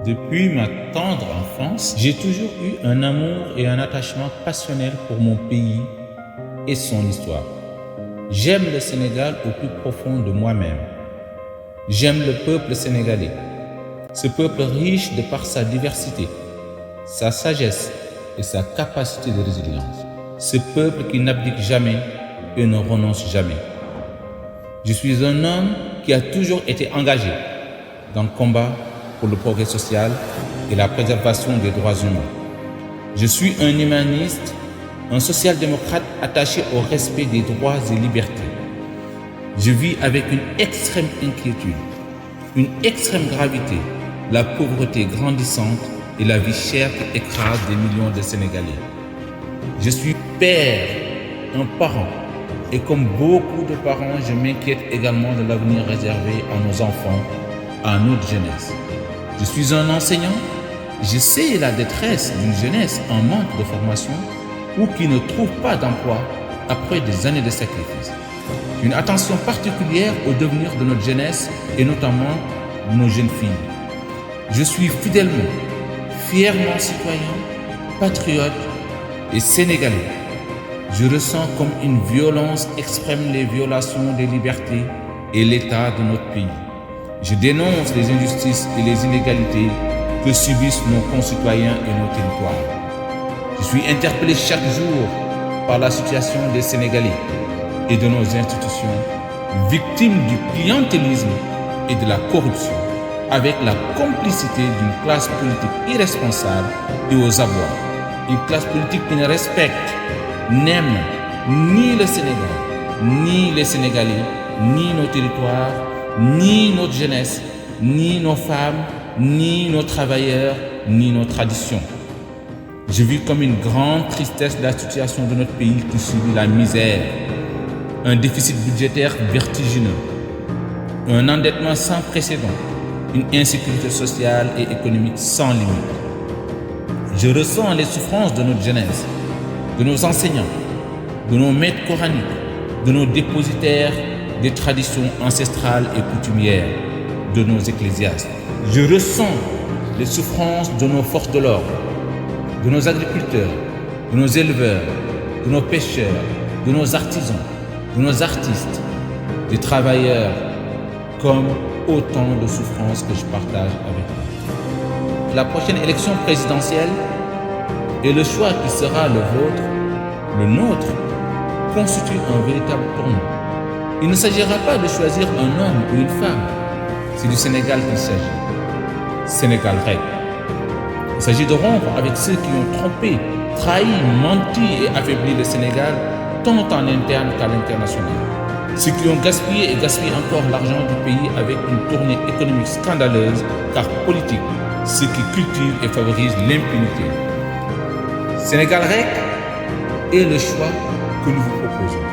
Depuis ma tendre enfance, j'ai toujours eu un amour et un attachement passionnel pour mon pays et son histoire. J'aime le Sénégal au plus profond de moi-même. J'aime le peuple sénégalais, ce peuple riche de par sa diversité, sa sagesse et sa capacité de résilience. Ce peuple qui n'abdique jamais et ne renonce jamais. Je suis un homme qui a toujours été engagé dans le combat pour le progrès social et la préservation des droits humains. Je suis un humaniste, un social-démocrate attaché au respect des droits et libertés. Je vis avec une extrême inquiétude, une extrême gravité, la pauvreté grandissante et la vie chère qui écrase des millions de Sénégalais. Je suis père, un parent, et comme beaucoup de parents, je m'inquiète également de l'avenir réservé à nos enfants, à notre jeunesse. Je suis un enseignant, je sais la détresse d'une jeunesse en manque de formation ou qui ne trouve pas d'emploi après des années de sacrifice. Une attention particulière au devenir de notre jeunesse et notamment de nos jeunes filles. Je suis fidèlement, fièrement citoyen, patriote et sénégalais. Je ressens comme une violence extrême les violations des libertés et l'état de notre pays. Je dénonce les injustices et les inégalités que subissent nos concitoyens et nos territoires. Je suis interpellé chaque jour par la situation des Sénégalais et de nos institutions, victimes du clientélisme et de la corruption, avec la complicité d'une classe politique irresponsable et aux abois. Une classe politique qui ne respecte, n'aime ni le Sénégal, ni les Sénégalais, ni nos territoires, ni notre jeunesse, ni nos femmes, ni nos travailleurs, ni nos traditions. Je vis comme une grande tristesse la situation de notre pays qui subit la misère, un déficit budgétaire vertigineux, un endettement sans précédent, une insécurité sociale et économique sans limite. Je ressens les souffrances de notre jeunesse, de nos enseignants, de nos maîtres coraniques, de nos dépositaires des traditions ancestrales et coutumières, de nos ecclésiastes. Je ressens les souffrances de nos forces de l'ordre, de nos agriculteurs, de nos éleveurs, de nos pêcheurs, de nos artisans, de nos artistes, des travailleurs, comme autant de souffrances que je partage avec eux. La prochaine élection présidentielle et le choix qui sera le vôtre, le nôtre, constitue un véritable tournant. Il ne s'agira pas de choisir un homme ou une femme, c'est du Sénégal qu'il s'agit. Sénégal règne. Il s'agit de rompre avec ceux qui ont trompé, trahi, menti et affaibli le Sénégal, tant en interne qu'à l'international. Ceux qui ont gaspillé et gaspillent encore l'argent du pays avec une tournée économique scandaleuse, car politique, ceux qui cultivent et favorisent l'impunité. Sénégal REC est le choix que nous vous proposons,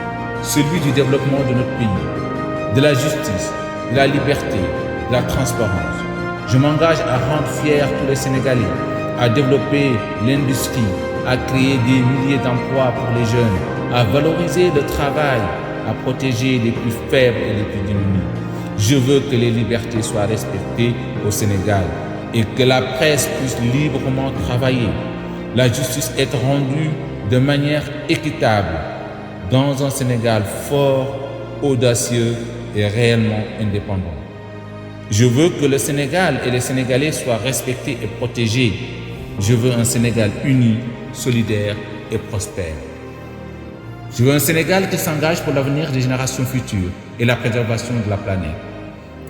celui du développement de notre pays, de la justice, de la liberté, de la transparence. Je m'engage à rendre fiers tous les Sénégalais, à développer l'industrie, à créer des milliers d'emplois pour les jeunes, à valoriser le travail, à protéger les plus faibles et les plus démunis. Je veux que les libertés soient respectées au Sénégal et que la presse puisse librement travailler, la justice être rendue de manière équitable dans un Sénégal fort, audacieux et réellement indépendant. Je veux que le Sénégal et les Sénégalais soient respectés et protégés. Je veux un Sénégal uni, solidaire et prospère. Je veux un Sénégal qui s'engage pour l'avenir des générations futures et la préservation de la planète.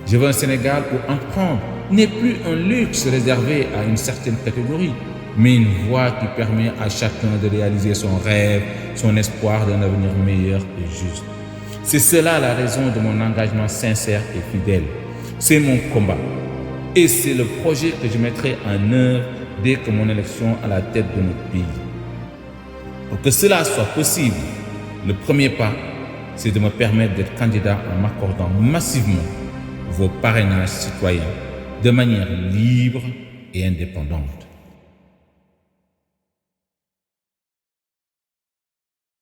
Je veux un Sénégal où entreprendre n'est plus un luxe réservé à une certaine catégorie, mais une voie qui permet à chacun de réaliser son rêve, son espoir d'un avenir meilleur et juste. C'est cela la raison de mon engagement sincère et fidèle. C'est mon combat. Et c'est le projet que je mettrai en œuvre dès que mon élection à la tête de notre pays. Pour que cela soit possible, le premier pas, c'est de me permettre d'être candidat en m'accordant massivement vos parrainages citoyens de manière libre et indépendante.